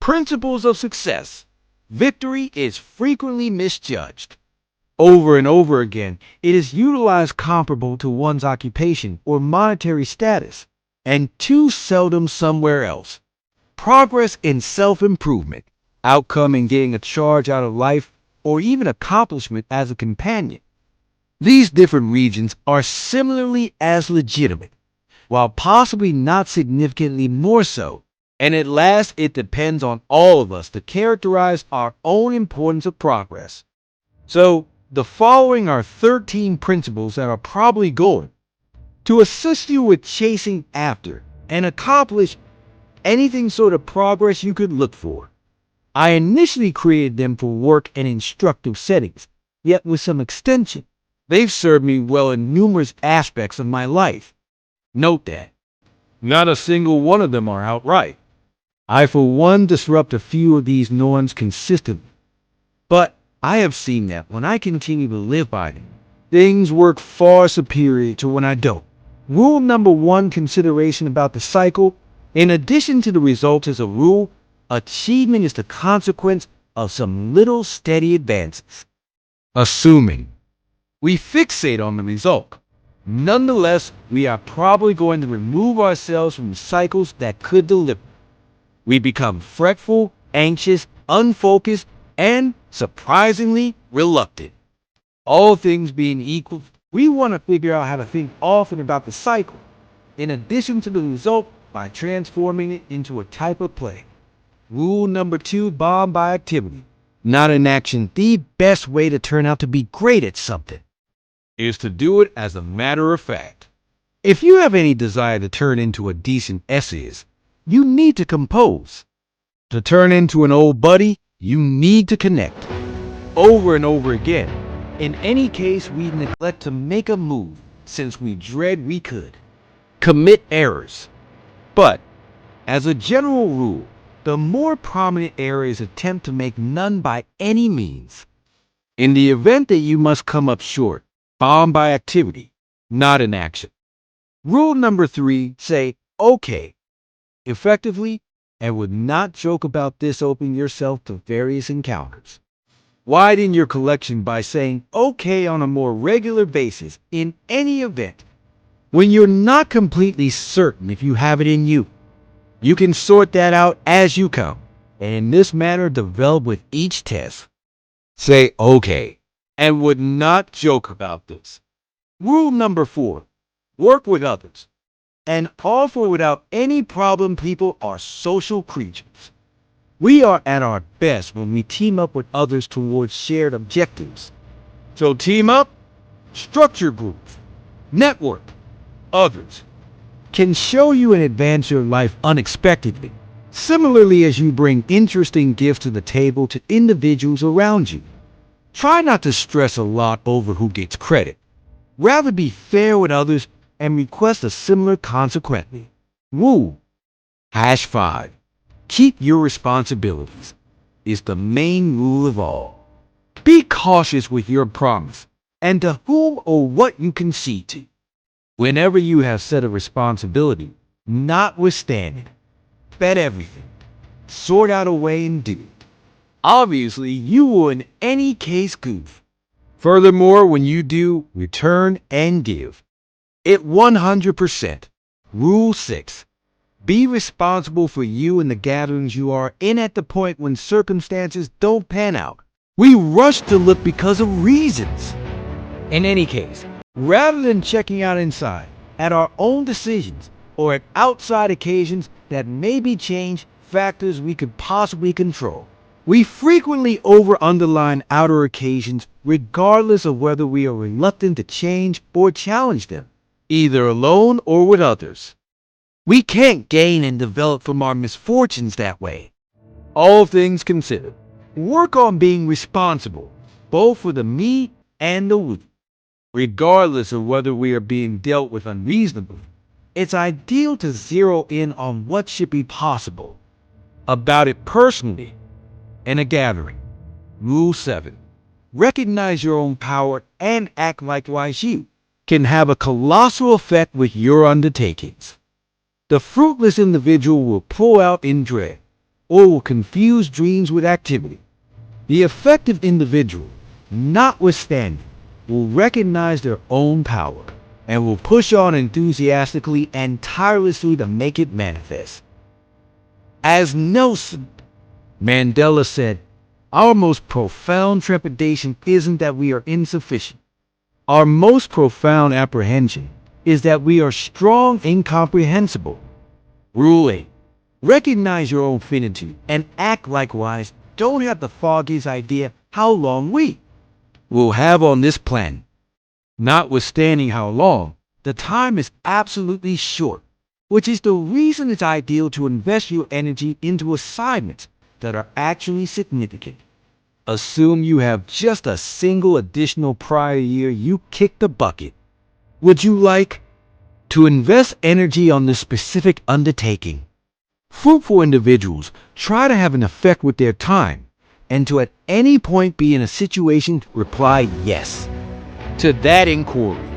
Principles of success. Victory is frequently misjudged. Over and over again, it is utilized comparable to one's occupation or monetary status, and too seldom somewhere else. Progress in self-improvement, outcome in getting a charge out of life, or even accomplishment as a companion. These different regions are similarly as legitimate, while possibly not significantly more so. And at last, it depends on all of us to characterize our own importance of progress. So, the following are 13 principles that are probably going to assist you with chasing after and accomplish anything sort of progress you could look for. I initially created them for work and instructive settings, yet with some extension, they've served me well in numerous aspects of my life. Note that not a single one of them are outright. I, for one, disrupt a few of these norms consistently. But I have seen that when I continue to live by them, things work far superior to when I don't. Rule number 1, consideration about the cycle. In addition to the result as a rule, achievement is the consequence of some little steady advances. Assuming we fixate on the result, nonetheless, we are probably going to remove ourselves from cycles that could deliver. We become fretful, anxious, unfocused, and, surprisingly, reluctant. All things being equal, we want to figure out how to think often about the cycle, in addition to the result, by transforming it into a type of play. Rule number 2, bomb by activity, not inaction. The best way to turn out to be great at something is to do it as a matter of fact. If you have any desire to turn into a decent essayist, you need to compose. To turn into an old buddy, you need to connect. Over and over again. In any case, we neglect to make a move, since we dread we could commit errors. But, as a general rule, the more prominent error is attempt to make none by any means. In the event that you must come up short, bomb by activity, not inaction. Rule number 3, say, okay, effectively, and would not joke about this. Open yourself to various encounters. Widen your collection by saying okay on a more regular basis in any event. When you're not completely certain if you have it in you, you can sort that out as you come, and in this manner develop with each test. Say okay, and would not joke about this. Rule number 4, work with others. And offer without any problem. People are social creatures. We are at our best when we team up with others towards shared objectives. So team up, structure groups, network. Others can show you and advance your life unexpectedly. Similarly, as you bring interesting gifts to the table to individuals around you. Try not to stress a lot over who gets credit. Rather be fair with others and request a similar consequently. Rule #5. Keep your responsibilities is the main rule of all. Be cautious with your promise and to whom or what you concede to. Whenever you have set a responsibility, notwithstanding, bet everything. Sort out a way and do it. Obviously, you will in any case goof. Furthermore, when you do, return and give it 100%. Rule 6. Be responsible for you and the gatherings you are in at the point when circumstances don't pan out. We rush to look because of reasons. In any case, rather than checking out inside at our own decisions or at outside occasions that maybe change factors we could possibly control, we frequently over-underline outer occasions regardless of whether we are reluctant to change or challenge them, either alone or with others. We can't gain and develop from our misfortunes that way. All things considered, work on being responsible, both for the me and the we. Regardless of whether we are being dealt with unreasonably, it's ideal to zero in on what should be possible about it personally in a gathering. Rule 7. Recognize your own power and act likewise. You can have a colossal effect with your undertakings. The fruitless individual will pull out in dread, or will confuse dreams with activity. The effective individual, notwithstanding, will recognize their own power and will push on enthusiastically and tirelessly to make it manifest. As Nelson Mandela said, our most profound trepidation isn't that we are insufficient. Our most profound apprehension is that we are strong and incomprehensible. Rule 8. Recognize your own finitude and act likewise. Don't have the foggiest idea how long we will have on this planet. Notwithstanding how long, the time is absolutely short, which is the reason it's ideal to invest your energy into assignments that are actually significant. Assume you have just a single additional prior year you kicked the bucket. Would you like to invest energy on this specific undertaking? Fruitful individuals try to have an effect with their time and to at any point be in a situation to reply yes to that inquiry.